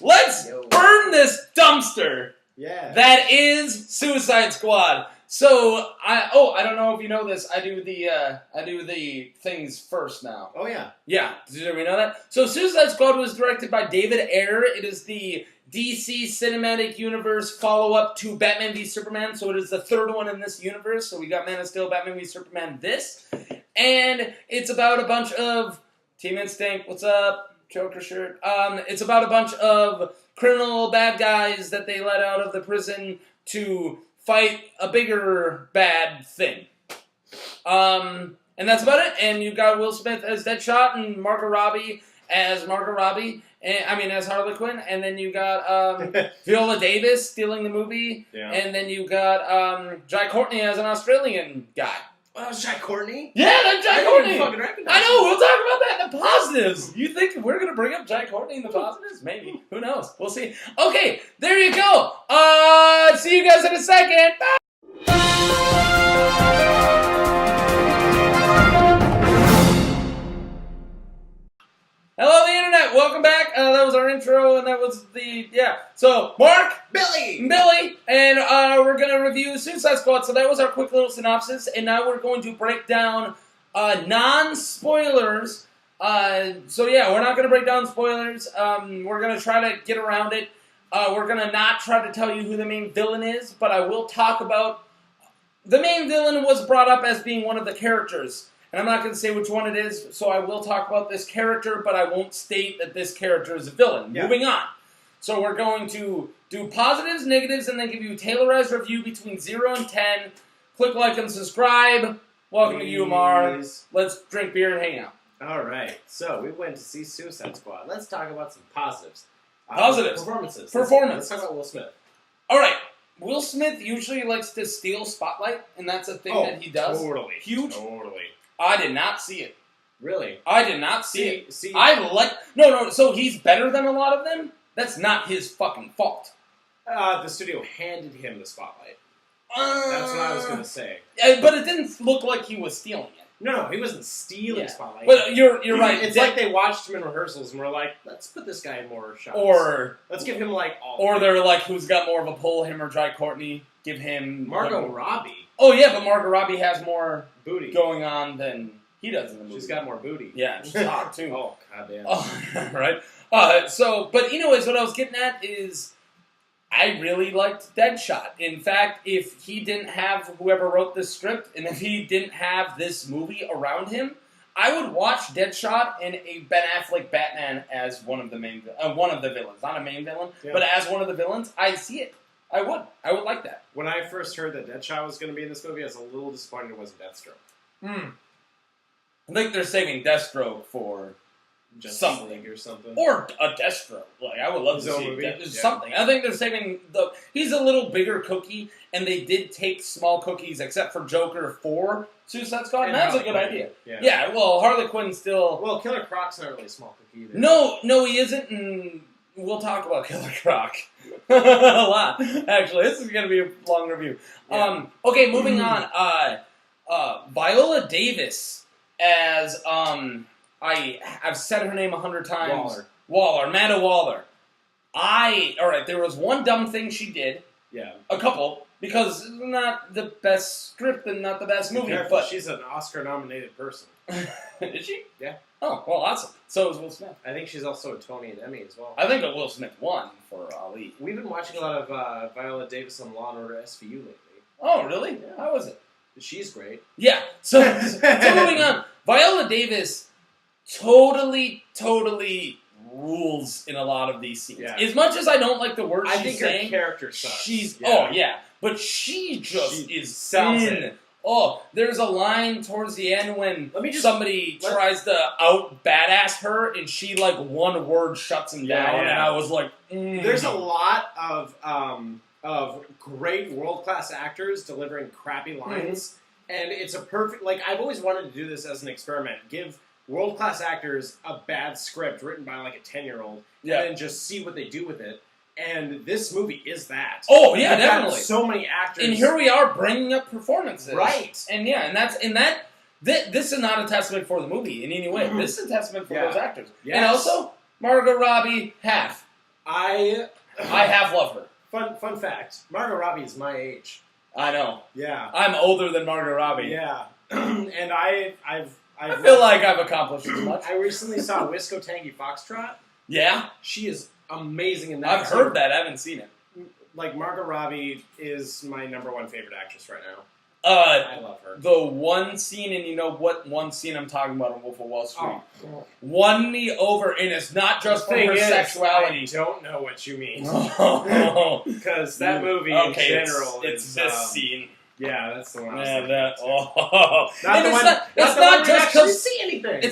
let's burn this dumpster. Yeah. That is Suicide Squad. So I don't know if you know this. I do the things first now. Oh yeah. Yeah. Did we know that? So Suicide Squad was directed by David Ayer. It is the DC Cinematic Universe follow-up to Batman v Superman. So it is the third one in this universe. So we got Man of Steel, Batman v Superman, this, and it's about a bunch of Team Instinct. What's up? Joker shirt. It's about a bunch of criminal bad guys that they let out of the prison to fight a bigger bad thing. And that's about it. And you got Will Smith as Deadshot and Margot Robbie as as Harley Quinn. And then you got Viola Davis stealing the movie. Yeah. And then you got Jai Courtney as an Australian guy. Oh, that was Jai Courtney? Yeah, that's Jai I Courtney. didn't fucking recognize I know, him. we'll talk about that in the positives. You think we're going to bring up Jai Courtney in the positives? Maybe. Who knows? We'll see. Okay, there you go. See you guys in a second. Bye. Hello, the internet. Welcome back. That was our intro, and that was So, Mark, Billy, and we're going to review Suicide Squad. So that was our quick little synopsis, and now we're going to break down non-spoilers. We're not going to break down spoilers. We're going to try to get around it. We're going to not try to tell you who the main villain is, but I will talk about... The main villain was brought up as being one of the characters. And I'm not going to say which one it is, so I will talk about this character, but I won't state that this character is a villain. Yeah. Moving on. So we're going to do positives, negatives, and then give you a tailorized review between 0 and 10. Click like and subscribe. Welcome to UMR. Let's drink beer and hang out. All right. So we went to see Suicide Squad. Let's talk about some positives. Positives. Performances. Performance. Let's talk about Will Smith. All right. Will Smith usually likes to steal spotlight, and that's a thing that he does. Totally. Huge. Totally. I did not see it. Really? I did not see it. See, No, so he's better than a lot of them? That's not his fucking fault. the studio handed him the spotlight. That's what I was going to say. But it didn't look like he was stealing it. No, he wasn't stealing spotlight. But you're right. It's like they watched him in rehearsals and were like, let's put this guy in more shots. Or let's give him like all. Or they're like, who's got more of a pull, him or Jai Courtney? Give him Margot Robbie. Oh yeah, but Margot Robbie has more booty going on than he does in the movie. She's got more booty. Yeah, she's hot too. Oh goddamn. Oh, right. But anyways, what I was getting at is, I really liked Deadshot. In fact, if he didn't have whoever wrote this script, and if he didn't have this movie around him, I would watch Deadshot and a Ben Affleck Batman as one of the villains. Not a main villain, but as one of the villains. I see it. I would like that. When I first heard that Deadshot was going to be in this movie, I was a little disappointed it wasn't Deathstroke. I think they're saving Deathstroke for something or something, or a Deathstroke. Like I would love to see something. I think they're saving he's a little bigger cookie, and they did take small cookies, except for Joker for Suicide Squad. And that's Harley a good idea. Yeah. Well, Harley Quinn's still. Well, Killer Croc's not really a small cookie either. No, he isn't. And we'll talk about Killer Croc a lot. Actually, this is going to be a long review. Yeah. Okay, moving on. Viola Davis as I've said her name 100 times. Waller. Amanda Waller. Alright, there was one dumb thing she did. Yeah. A couple, because it's not the best script and not the best movie. But she's an Oscar-nominated person. Is she? Yeah. Oh, well, awesome. So is Will Smith. I think she's also a Tony and Emmy as well. I think that Will Smith won for Ali. We've been watching a lot of Viola Davis on Law & Order SVU lately. Oh, really? Yeah. How was it? She's great. Yeah. So moving on. Viola Davis totally rules in a lot of these scenes. Yeah. As much as I don't like the words she's saying, her character sucks. But she is sells in. It. Oh, there's a line towards the end when somebody tries to out badass her, and she one word shuts him down, and I was like, There's a lot of great world-class actors delivering crappy lines, and it's a perfect. I've always wanted to do this as an experiment. Give world-class actors a bad script written by a 10-year-old, and then just see what they do with it. And this movie is that. Oh yeah, definitely. So many actors, and here we are bringing up performances, right? And this is not a testament for the movie in any way. This is a testament for those actors. Yes. And also Margot Robbie half. I have loved her. Fun fact: Margot Robbie is my age. I know. Yeah. I'm older than Margot Robbie. Yeah. And I feel like I've accomplished as much. I recently saw Wisco Tangy Foxtrot. Yeah? She is amazing in that. I've heard that. I haven't seen it. Like, Margot Robbie is my number one favorite actress right now. I love her. The one scene, and you know what one scene I'm talking about in Wolf of Wall Street, won me over, and it's not just from her sexuality. I don't know what you mean. Oh. Because that movie in general it's this scene. Yeah, that's the one. It's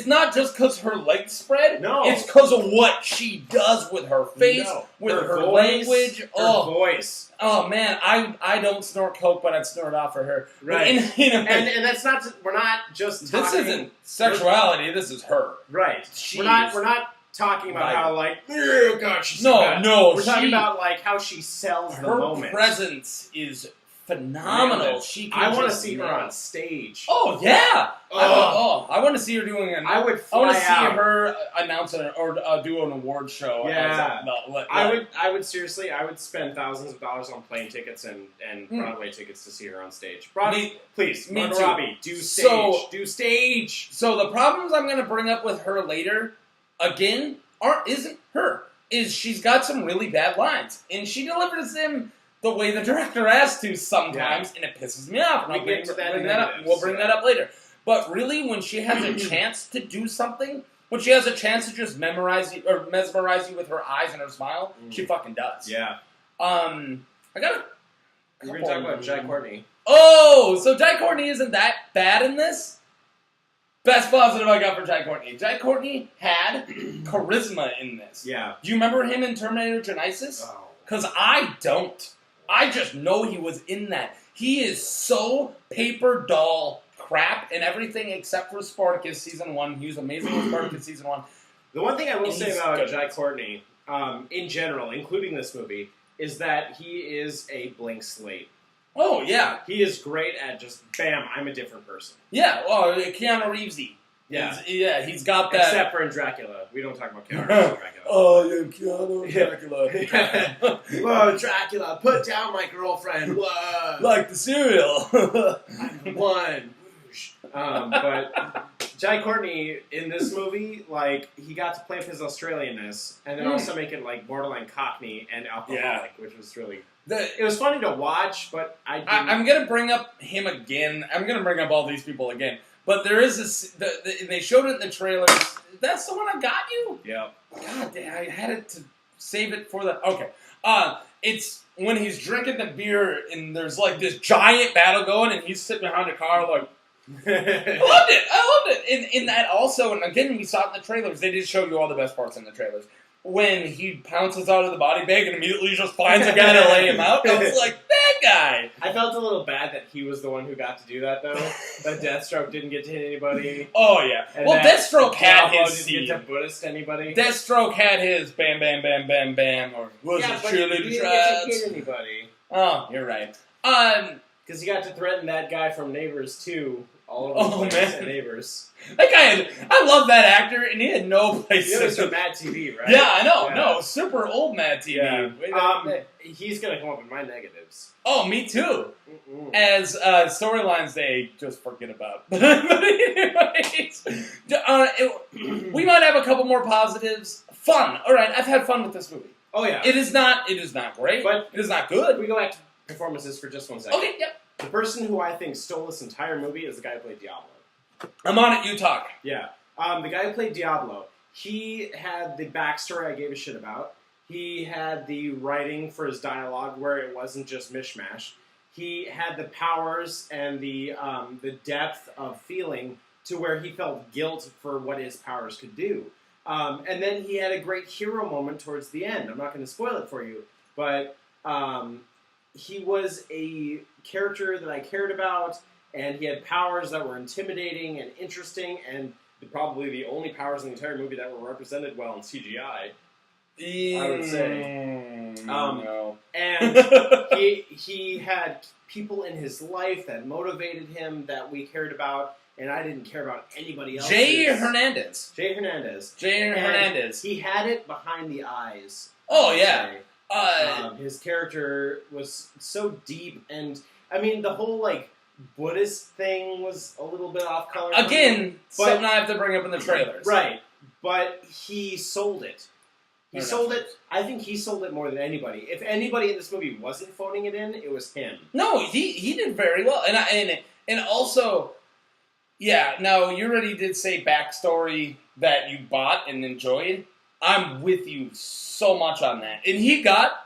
not just because her legs spread. No, it's because of what she does with her face, with her voice, language, her voice. Oh man, I don't snort coke, but I'd snort off for her. Right, and that's not. We're not just. This isn't sexuality. This is her. Right. We're not talking about how like. Oh God, she's no. We're talking about like how she sells the moment. Her presence is phenomenal. I want to see her on stage. Oh yeah. I want to see her doing an. I would. I want to see her announce or do an award show. Yeah. I would seriously. I would spend thousands of dollars on plane tickets and Broadway tickets to see her on stage. Please, Margot Robbie, do stage. Do stage. So the problems I'm going to bring up with her later, again, isn't her. She's got some really bad lines, and she delivers them the way the director has to sometimes, and it pisses me off. We'll bring that up later. But really, when she has a chance to do something, when she has a chance to just mesmerize you with her eyes and her smile, she fucking does. Yeah. I got a. We're going to talk about Jai Courtney. Oh, so Jai Courtney isn't that bad in this? Best positive I got for Jai Courtney. Jai Courtney had charisma in this. Yeah. Do you remember him in Terminator Genisys? Because I don't. I just know he was in that. He is so paper doll crap in everything except for Spartacus Season 1. He was amazing in Spartacus Season 1. The one thing I will say about Jai Courtney, in general, including this movie, is that he is a blank slate. Oh, yeah. He is great at just, bam, I'm a different person. Yeah, Keanu Reevesy. Yeah. He's got that. Except for in Dracula. We don't talk about Keanu Reeves in Dracula. Oh, yeah, Keanu Dracula. Whoa, Dracula, put down my girlfriend. Whoa. Like the cereal. I'm one. But Jai Courtney, in this movie, like, he got to play up his Australianness, and then also make it, like, borderline Cockney and alcoholic, which was really... it was funny to watch, but I'm going to bring up him again. I'm going to bring up all these people again. But there is this... they showed it in the trailers. That's the one I got you? Yeah. God damn, I had it to save it for the... Okay. It's when he's drinking the beer, and there's, like, this giant battle going, and he's sitting behind a car, like... I loved it. In that also, and again, we saw it in the trailers. They did show you all the best parts in the trailers. When he pounces out of the body bag and immediately just finds a guy to lay him out, I was like, that guy. I felt a little bad that he was the one who got to do that, though. That Deathstroke didn't get to hit anybody. Oh, yeah. And well, Deathstroke had his didn't get to Buddhist anybody. Deathstroke had his bam, bam, bam, bam, bam, or was it cheerleader he didn't get to hit anybody. Oh, you're right. Because he got to threaten that guy from Neighbors, too. All over the place at Neighbors. That guy, I love that actor, and he had no place to... He was Mad TV, right? Yeah, I know. Yeah. No, super old Mad TV. Yeah. He's going to come up in my negatives. Oh, me too. As storylines they just forget about. But anyways, we might have a couple more positives. Fun. All right, I've had fun with this movie. Oh, yeah. It is not great, but it is not good. We go back to performances for just 1 second. Okay, yep. The person who I think stole this entire movie is the guy who played Diablo. I'm on it, you talk. Yeah. The guy who played Diablo, he had the backstory I gave a shit about. He had the writing for his dialogue where it wasn't just mishmash. He had the powers and the depth of feeling to where he felt guilt for what his powers could do. And then he had a great hero moment towards the end. I'm not going to spoil it for you, but... he was a character that I cared about, and he had powers that were intimidating and interesting, and probably the only powers in the entire movie that were represented well in CGI. I would say. No. And he had people in his life that motivated him, that we cared about, and I didn't care about anybody else. Jay Hernandez. Jay Hernandez. He had it behind the eyes. Oh, yeah. His character was so deep, and I mean, the whole, like, Buddhist thing was a little bit off color. Again, something I have to bring up in the trailers. Right. But he sold it. He sold it. I think he sold it more than anybody. If anybody in this movie wasn't phoning it in, it was him. No, he did very well, and also, yeah. Now you already did say backstory that you bought and enjoyed. I'm with you so much on that, and he got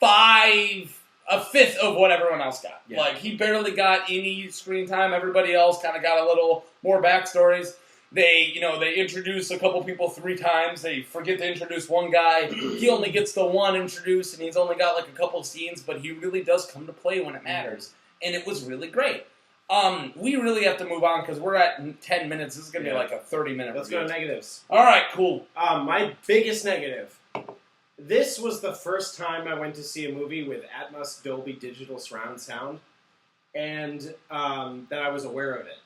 a fifth of what everyone else got. Yeah. Like he barely got any screen time. Everybody else kind of got a little more backstories. They introduce a couple people 3 times. They forget to introduce one guy. He only gets the one introduced, and he's only got like a couple of scenes, but he really does come to play when it matters. And it was really great. We really have to move on because we're at 10 minutes. This is going to be like a 30-minute Let's review. go to negatives. All right, cool. My biggest negative. This was the first time I went to see a movie with Atmos Dolby Digital Surround Sound, and that I was aware of it.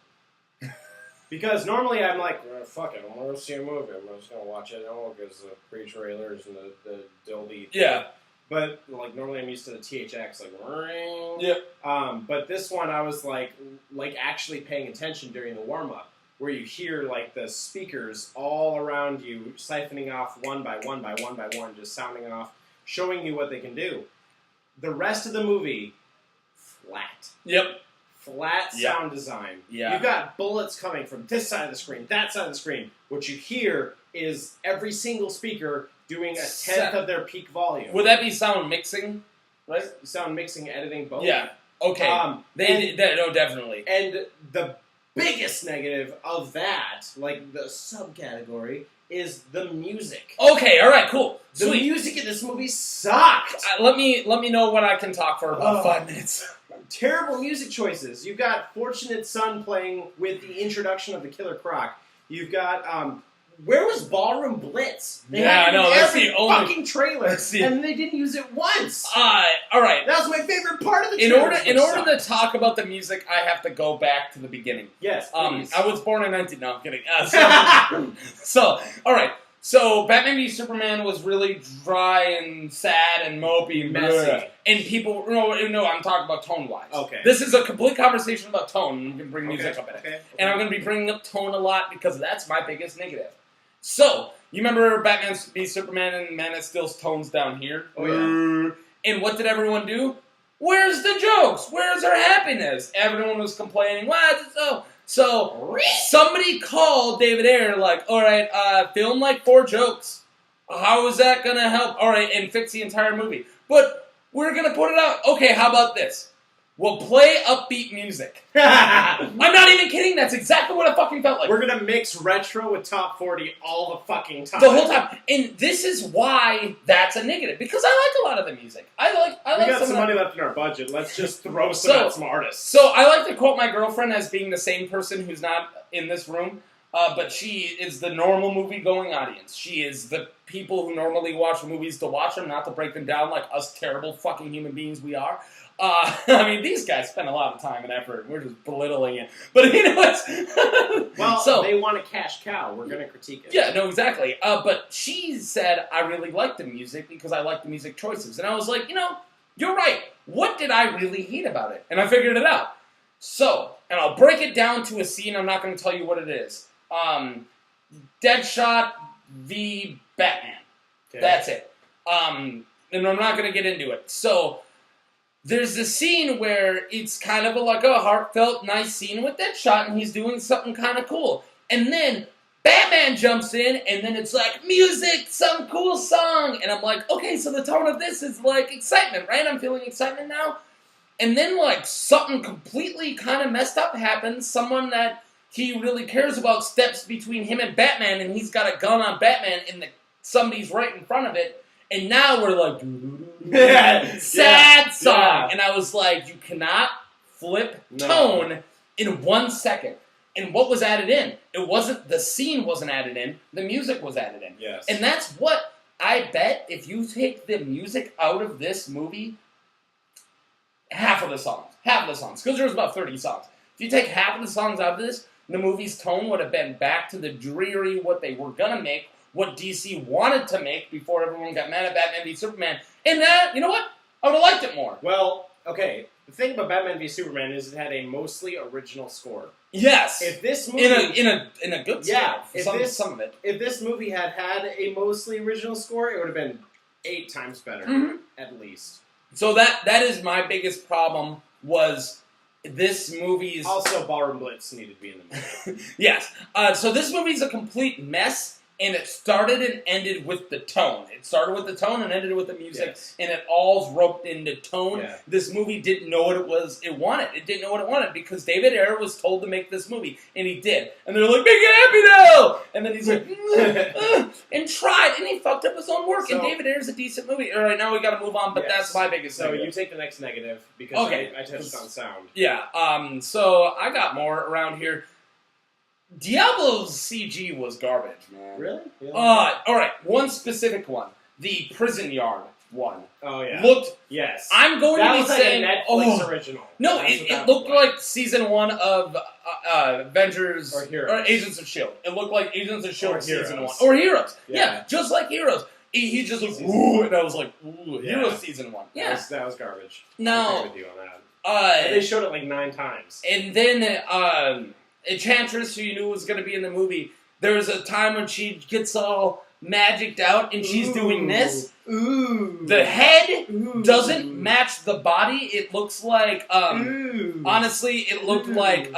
Because normally I'm like, fuck it, I'm going to see a movie. I'm just going to watch it. Oh, because the pre-trailers and the Dolby. Yeah. But like normally I'm used to the THX, like, ring. Yep. But this one I was like actually paying attention during the warm-up, where you hear like the speakers all around you siphoning off one by one by one by one, just sounding off, showing you what they can do. The rest of the movie, flat. Yep. Flat sound design. Yeah. You've got bullets coming from this side of the screen, that side of the screen. What you hear is every single speaker doing a tenth of their peak volume. Would that be sound mixing? Right? Sound mixing, editing, both. Yeah. Okay. No, definitely. And the biggest negative of that, like the subcategory, is the music. Okay. All right. Cool. The music in this movie sucked. Let me know what I can talk for about 5 minutes. Terrible music choices. You've got Fortunate Son playing with the introduction of the Killer Croc. You've got where was Ballroom Blitz? They had that's every the only fucking trailer, and they didn't use it once. All right. That was my favorite part of the trailer. In order to talk about the music, I have to go back to the beginning. Yes, please. I was born in 19... No, I'm kidding. All right. So, Batman v Superman was really dry and sad and mopey and messy. And people... No, I'm talking about tone-wise. Okay. This is a complete conversation about tone. You can bring music up in it. Okay. And I'm going to be bringing up tone a lot because that's my biggest negative. So, you remember Batman v Superman and Man of Steel's tones down here? Oh, yeah. And what did everyone do? Where's the jokes? Where's our happiness? Everyone was complaining. What? So somebody called David Ayer, like, all right, film like 4 jokes. How is that going to help? All right, and fix the entire movie. But we're going to put it out. Okay, how about this? We'll play upbeat music. I'm not even kidding. That's exactly what it fucking felt like. We're going to mix retro with top 40 all the fucking time. The whole time. And this is why that's a negative. Because I like a lot of the music. I like we got some money left in our budget. Let's just throw some at some artists. So I like to quote my girlfriend as being the same person who's not in this room. But she is the normal movie-going audience. She is the people who normally watch movies to watch them, not to break them down like us terrible fucking human beings we are. I mean, these guys spend a lot of time and effort. We're just belittling it. But you know what? Well, they want a cash cow. We're going to critique it. Yeah, no, exactly. But she said, I really like the music because I like the music choices. And I was like, you're right. What did I really hate about it? And I figured it out. So, and I'll break it down to a scene. I'm not going to tell you what it is. Deadshot v. Batman. Okay. That's it. And I'm not going to get into it. So, there's a scene where it's kind of like a heartfelt, nice scene with Deadshot, and he's doing something kind of cool. And then Batman jumps in, and then it's like, music, some cool song. And I'm like, okay, so the tone of this is like excitement, right? I'm feeling excitement now. And then like something completely kind of messed up happens. Someone that he really cares about steps between him and Batman, and he's got a gun on Batman, and somebody's right in front of it. And now we're like, sad song. Yeah. And I was like, you cannot flip tone in 1 second. And what was added in? The scene wasn't added in, the music was added in. Yes. And that's what I bet if you take the music out of this movie, half of the songs, because there was about 30 songs. If you take half of the songs out of this, the movie's tone would have been back to the dreary, what they were gonna make, what DC wanted to make before everyone got mad at Batman v Superman. And that, you know what? I would have liked it more. Well, okay. The thing about Batman v Superman is it had a mostly original score. Yes. If this movie in a good score, some of it. If this movie had a mostly original score, it would have been 8 times better, at least. So that is my biggest problem was this movie's... Also, Ballroom Blitz needed to be in the movie. Yes. So this movie's a complete mess. And it started and ended with the tone. It started with the tone and ended with the music, and it all's roped into tone. Yeah. This movie didn't know what it wanted. It didn't know what it wanted because David Ayer was told to make this movie, and he did. And they're like, make it happy now! And then he's like, and tried, and he fucked up his own work. And David Ayer's a decent movie. All right, now we got to move on, but that's my biggest So negative. you take the next negative because I touched on sound. Yeah. So I got more around here. Diablo's CG was garbage, man. Really? Alright, one specific one. The Prison Yard one. Oh, yeah. Looked... Yes. I'm going to be saying... Like a Netflix original. No, it looked like season 1 of Avengers... Or Heroes. Or Agents of S.H.I.E.L.D. It looked like Agents of S.H.I.E.L.D. season 1. Heroes. Or Heroes. Yeah. Yeah, just like Heroes. He just looked... Ooh, and I was like, ooh, Heroes season 1. Yeah. That was garbage. No. I agree with you on that. And they showed it like 9 times. And then... Enchantress, who you knew was going to be in the movie, there was a time when she gets all magicked out and she's doing this. Ooh. The head doesn't match the body. It looks like, honestly, it looked like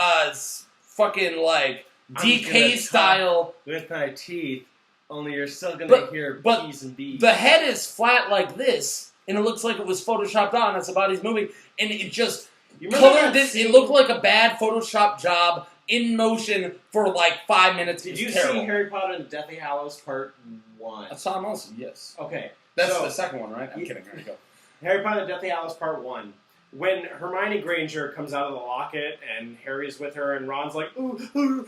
fucking like DK style. With my teeth, only you're still going to hear P's and B's. The head is flat like this, and it looks like it was photoshopped on as the body's moving, and it just colored it. It looked like a bad Photoshop job. In motion for like 5 minutes. Did you see Harry Potter and the Deathly Hallows Part 1? I saw them also, yes. Okay. That's the second one, right? I'm kidding. There you go. Harry Potter and the Deathly Hallows Part 1. When Hermione Granger comes out of the locket and Harry's with her and Ron's like, ooh, and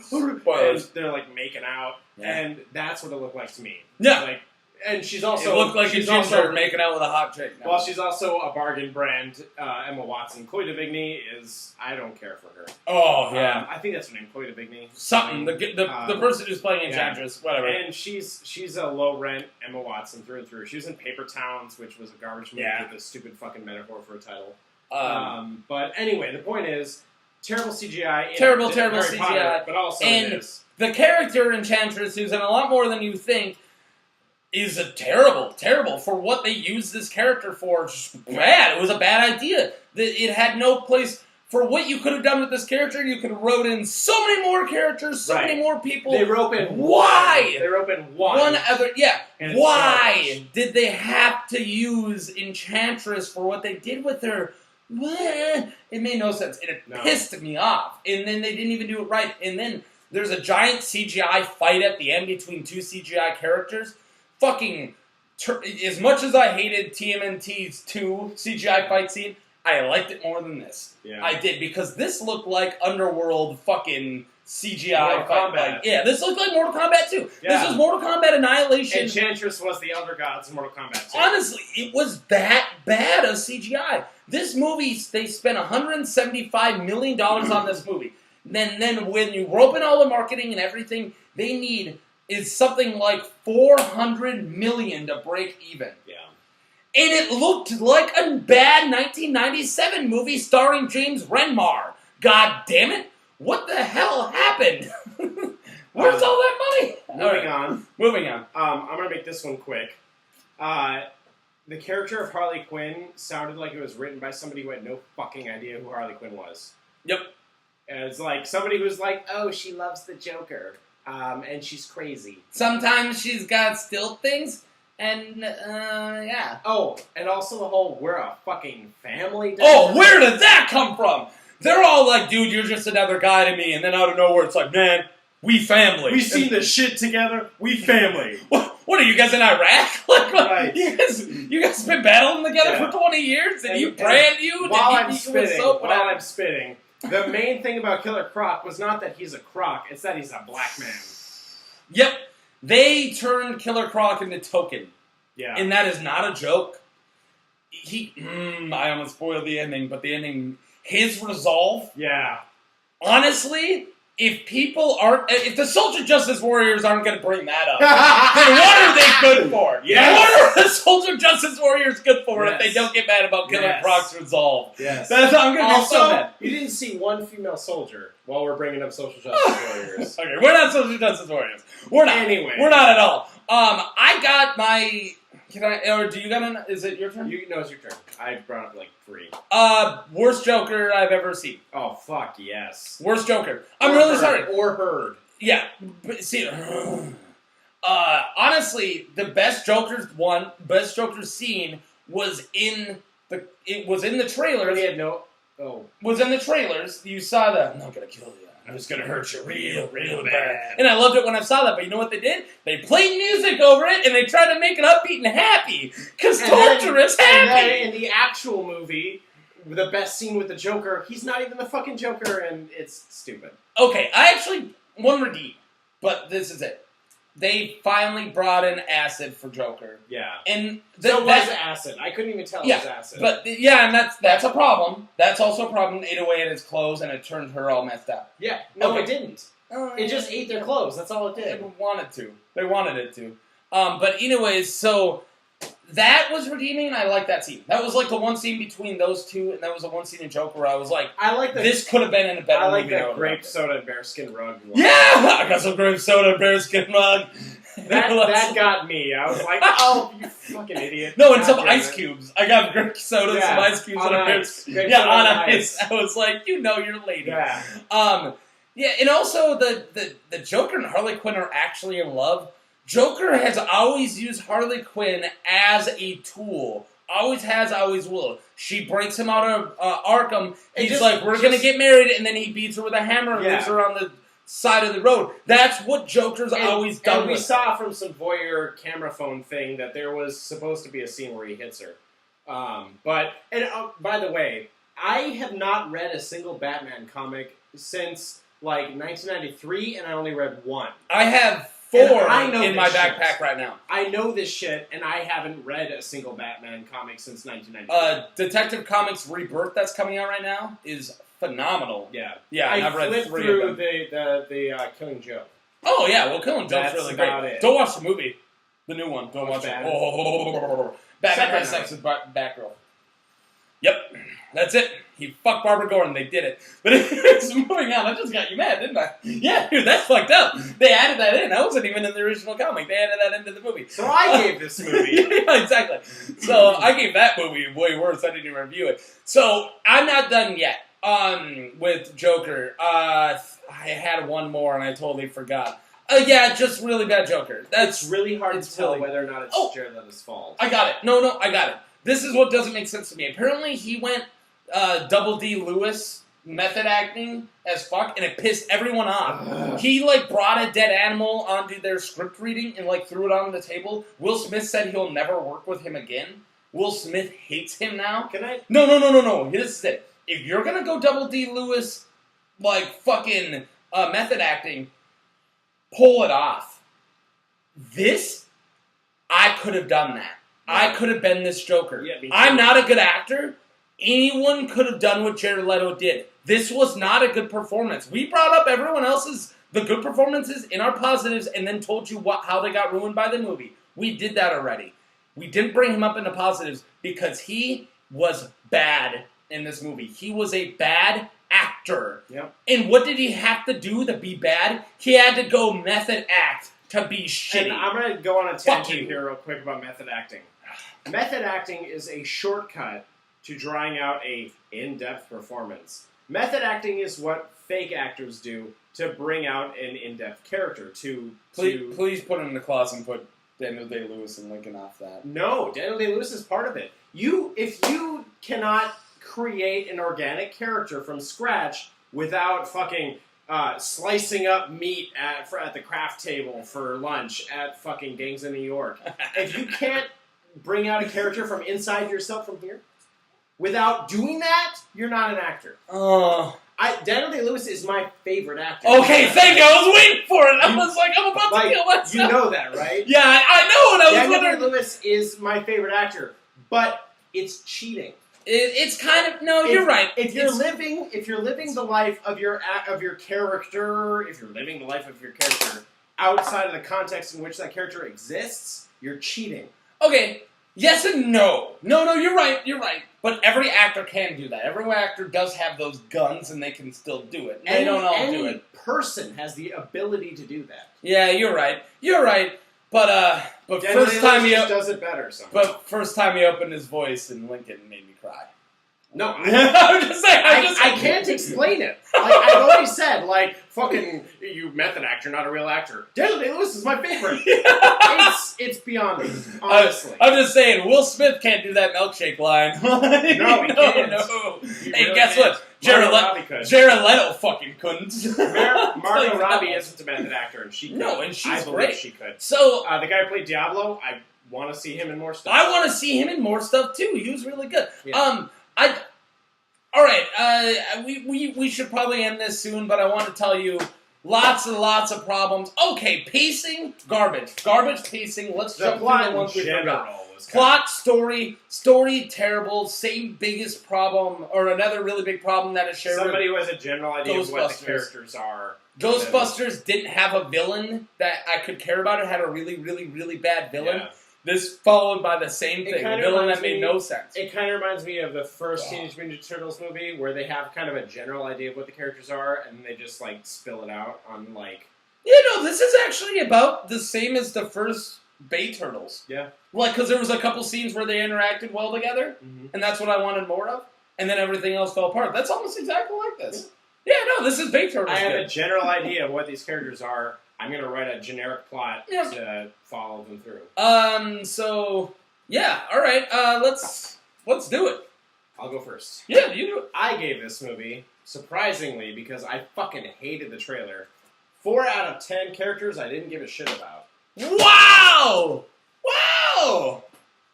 they're like making out. Yeah. And that's what it looked like to me. Yeah. Like, and she's also... It looked like a ginger making out with a hot chick. Well, she's also a bargain brand, Emma Watson. Chloe Sevigny is... I don't care for her. Oh, yeah. I think that's her name, Chloe Sevigny. Something. The person who's playing Enchantress, whatever. And she's a low-rent Emma Watson through and through. She was in Paper Towns, which was a garbage movie with a stupid fucking metaphor for a title. But anyway, the point is, terrible CGI. Terrible Harry CGI. Potter, but also the character Enchantress, who's in a lot more than you think, is a terrible for what they used this character for. Just bad. It was a bad idea. It had no place for what you could have done with this character. You could have wrote in so many more characters, so many more people. They rope in why? They rope in one. One other, yeah. And why did they have to use Enchantress for what they did with her? What? It made no sense. And it pissed me off. And then they didn't even do it right. And then there's a giant CGI fight at the end between 2 CGI characters. Fucking, as much as I hated TMNT's 2 CGI fight scene, I liked it more than this. Yeah. I did, because this looked like Underworld fucking CGI fight. Like, yeah, this looked like Mortal Kombat 2. Yeah. This was Mortal Kombat Annihilation. Enchantress was the Elder Gods in Mortal Kombat 2. Honestly, it was that bad of CGI. This movie, they spent $175 million on this movie. Then when you rope in all the marketing and everything, they need is something like $400 million to break even. Yeah. And it looked like a bad 1997 movie starring James Renmar. God damn it! What the hell happened? Where's all that money? Moving on. I'm gonna make this one quick. The character of Harley Quinn sounded like it was written by somebody who had no fucking idea who Harley Quinn was. Yep. And it's like somebody who's like, oh, she loves the Joker. And she's crazy. Sometimes she's got stilt things, and, yeah. Oh, and also the whole, we're a fucking family. Oh, where did that come from? They're all like, dude, you're just another guy to me, and then out of nowhere, it's like, man, we family. We seen the shit together, we family. What are you guys in Iraq? Like, right. You guys been battling together for 20 years, and you brand you? While I'm spitting, the main thing about Killer Croc was not that he's a croc, it's that he's a black man. Yep. They turned Killer Croc into Token. Yeah. And that is not a joke. I almost spoiled the ending, but the ending, his resolve. Yeah. Honestly, if people aren't, if the Social Justice Warriors aren't going to bring that up, then what are they good for? Yes. What are the Social Justice Warriors good for if Yes. they don't get mad about Killer Yes. Croc's resolve? Yes. I'm going to be so Also, mad. you didn't see one female soldier while we're bringing up social justice warriors. Okay, we're not Social Justice Warriors. We're not. Anyway. We're not at all. I got my. Can I? Or do you got an? Is it your turn? No, it's your turn. I brought up like 3. Worst Joker I've ever seen. Oh, fuck, yes. Worst Joker. I'm Or really heard. sorry. Or heard. Yeah, but see, honestly, the best Joker scene was in the. It was in the trailers. He had no... Oh. Was in the trailers. You saw that. I'm not gonna kill you. I'm just gonna hurt you real bad. And I loved it when I saw that. But you know what they did? They played music over it, and they tried to make it upbeat and happy. Because Torturous happy. And then in the actual movie, the best scene with the Joker, he's not even the fucking Joker, and it's stupid. Okay, I actually one redeem, but this is it. They finally brought in acid for Joker. Yeah. And So it was acid. I couldn't even tell it was acid. But yeah, and that's a problem. That's also a problem. It ate away at his clothes, and it turned her all messed up. Yeah. No, Okay. it didn't. It just ate their clothes. That's all it They did. wanted to. They wanted it to. But anyways, so that was redeeming, and I like that scene. That was like the one scene between those two, and that was the one scene in Joker where I was like, I like the... this could have been in a better I like movie. that grape soda and bearskin rug. Yeah! I got some grape soda, bearskin rug. That got me. I was like, oh, you fucking idiot. No, and some God damn ice it. cubes. I got grape soda, Yeah, some ice cubes, on and a ice. Grape yeah, soda on on ice. I was like, you know you're lady. Yeah. Yeah, and also the Joker and Harley Quinn are actually in love. Joker has always used Harley Quinn as a tool. Always has, always will. She breaks him out of Arkham. He's like, we're going to get married, and then he beats her with a hammer and leaves her on the side of the road. That's what Joker's always done. And we saw from some voyeur camera phone thing that there was supposed to be a scene where he hits her. By the way, I have not read a single Batman comic since like 1993, and I only read 1. I have 4 I know in my this backpack shit. right now. I know this shit, and I haven't read a single Batman comic since 1993. Detective Comics Rebirth that's coming out right now is phenomenal. Yeah, Yeah, and I've read flipped 3 through of them. the Killing Joke. Oh yeah, well, Killing Joke's That's really about great. it. Don't watch the movie, the new one. Don't Watch watch it. Batman. Batman Second has sex with Batgirl. Yep, that's it. He fucked Barbara Gordon. They did it. But it's moving on. I just got you mad, didn't I? Yeah, dude, that's fucked up. They added that in. That wasn't even in the original comic. They added that into the movie. So I gave this movie. Yeah, exactly. So I gave that movie way worse. I didn't even review it. So I'm not done yet with Joker. I had one more and I totally forgot. Yeah, just really bad Joker. It's really hard to tell really- whether or not it's Oh. Jared Leto's fault. I got it. No, I got it. This is what doesn't make sense to me. Apparently he went Double D Lewis method acting as fuck, and it pissed everyone off. Ugh. He brought a dead animal onto their script reading and threw it on the table. Will Smith said he'll never work with him again. Will Smith hates him now. Can I? No. This is it. If you're gonna go Double D Lewis, fucking method acting, pull it off. This, I could have done that. Yeah. I could have been this Joker. Yeah, me too. I'm not a good actor. Anyone could have done what Jared Leto did. This was not a good performance. We brought up everyone else's the good performances in our positives and then told you how they got ruined by the movie. We did that already. We didn't bring him up in the positives because he was bad in this movie. He was a bad actor. Yep. And what did he have to do to be bad? He had to go method act to be shitty. And I'm going to go on a Fuck tangent you. here real quick about method acting. Method acting is a shortcut to drawing out a in-depth performance. Method acting is what fake actors do to bring out an in-depth character. Please put him in the clause and put Daniel Day-Lewis and Lincoln off that. No, Daniel Day-Lewis is part of it. If you cannot create an organic character from scratch without fucking slicing up meat at the craft table for lunch at fucking Gangs in New York, if you can't bring out a character from inside yourself from here, without doing that, you're not an actor. Daniel Day-Lewis is my favorite actor. Okay, thank you. I was waiting for it. I was like, I'm about to kill myself. You know that, right? Yeah, I know. And I was Daniel wondering. Day-Lewis is my favorite actor, but it's cheating. It's kind of no. You're right. If you're living the life of your character, if you're living the life of your character outside of the context in which that character exists, you're cheating. Okay. Yes and no. No, you're right. You're right. But every actor can do that. Every actor does have those guns, and they can still do it. They don't all do it. Any person has the ability to do that. Yeah, you're right. You're right. But first time he does it better. Somehow. But first time he opened his voice in Lincoln made me cry. No, I'm just saying. I can't explain it. Like, I've already said, like, fucking, you method actor, not a real actor. Daniel Day-Lewis is my favorite. It's beyond me, honestly. I'm just saying, Will Smith can't do that milkshake line. No, he can't. No. He Hey, really guess can't. what? Jared Leto fucking couldn't. Margot Robbie isn't a method actor, and she could. No, and she's I believe great. She could. So the guy who played Diablo, I want to see him in more stuff. I want to see him in more stuff too. He was really good. Yeah. All right. We should probably end this soon, but I want to tell you lots and lots of problems. Okay, pacing, garbage pacing. Let's The jump plot through the ones in we general forgot. was Plot, story, terrible. Same biggest problem, or another really big problem that is shared. Somebody who has a general idea of what the Ghostbusters. characters are. Ghostbusters didn't have a villain that I could care about. It had a really, really, really bad villain. Yeah. This followed by the same thing, a kinda villain reminds that made me- no sense. It kind of reminds me of the first Teenage Mutant Ninja Turtles movie, where they have kind of a general idea of what the characters are, and they just, like, spill it out on, like... Yeah, no, this is actually about the same as the first Bay Turtles. Yeah. Like, because there was a couple scenes where they interacted well together, and that's what I wanted more of, and then everything else fell apart. That's almost exactly like this. Yeah, no, this is Bay Turtles. I have a good. general idea of what these characters are. I'm going to write a generic plot Yeah. to follow them through. So, yeah, alright, let's do it. I'll go first. Yeah, you do it. I gave this movie, surprisingly, because I fucking hated the trailer, 4 out of 10 characters I didn't give a shit about. Wow! Wow!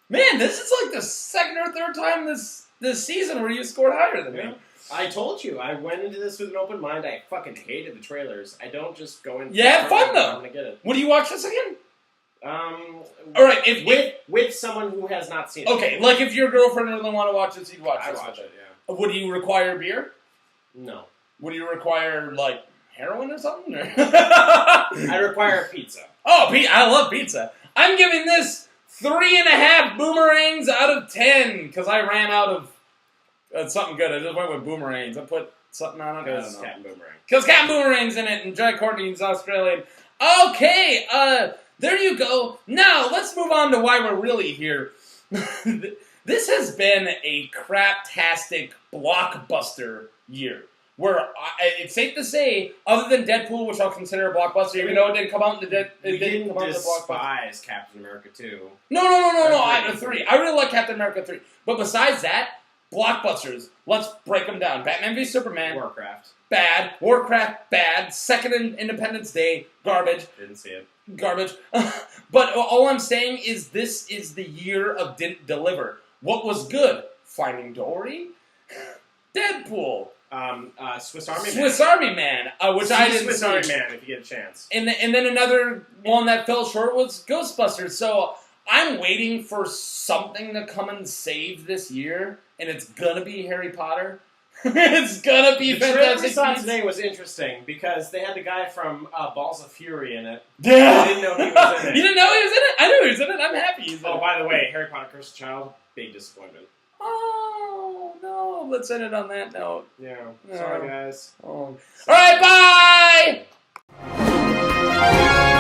Man, this is like the second or third time this season where you scored higher than me. I told you, I went into this with an open mind. I fucking hated the trailers. I don't just go in... Yeah, have fun, though. I'm gonna get it. Would you watch this again? Alright, with someone who has not seen it. Okay, like if your girlfriend really want to watch this, you'd watch I'd this. watch with it, her. yeah. Would you require beer? No. Would you require, like, heroin or something? Or I require pizza. Oh, I love pizza. I'm giving this 3.5 boomerangs out of 10, because I ran out of something good. I just went with boomerangs. I put something on it. I don't know. Captain Boomerang. Because Captain Boomerang's in it, and Jai Courtney's Australian. Okay, there you go. Now, let's move on to why we're really here. This has been a craptastic blockbuster year. Where it's safe to say, other than Deadpool, which I'll consider a blockbuster, even though it didn't come out in the We didn't come out in the blockbuster. despise Captain America 2. No. I 3. I really like Captain America 3. But besides that, blockbusters. Let's break them down. Batman v Superman. Warcraft. Bad. Warcraft, bad. Second Independence Day, garbage. Didn't see it. Garbage. But all I'm saying is this is the year of deliver. What was good? Finding Dory? Deadpool. Swiss Army Man. Swiss Army Man, which I didn't Swiss see. Army Man, if you get a chance. And then another one that fell short was Ghostbusters. So I'm waiting for something to come and save this year, and it's gonna be Harry Potter. It's gonna be The trailer we Fantastic saw Beasts. today was interesting because they had the guy from Balls of Fury in it. Yeah. I didn't know he was in it. You didn't know he was in it? I knew he was in it. I'm happy he's in Oh, it. by the way, Harry Potter Cursed Child, big disappointment. Oh, no. Let's end it on that note. Yeah, Yeah. sorry guys. Oh. All right, bye!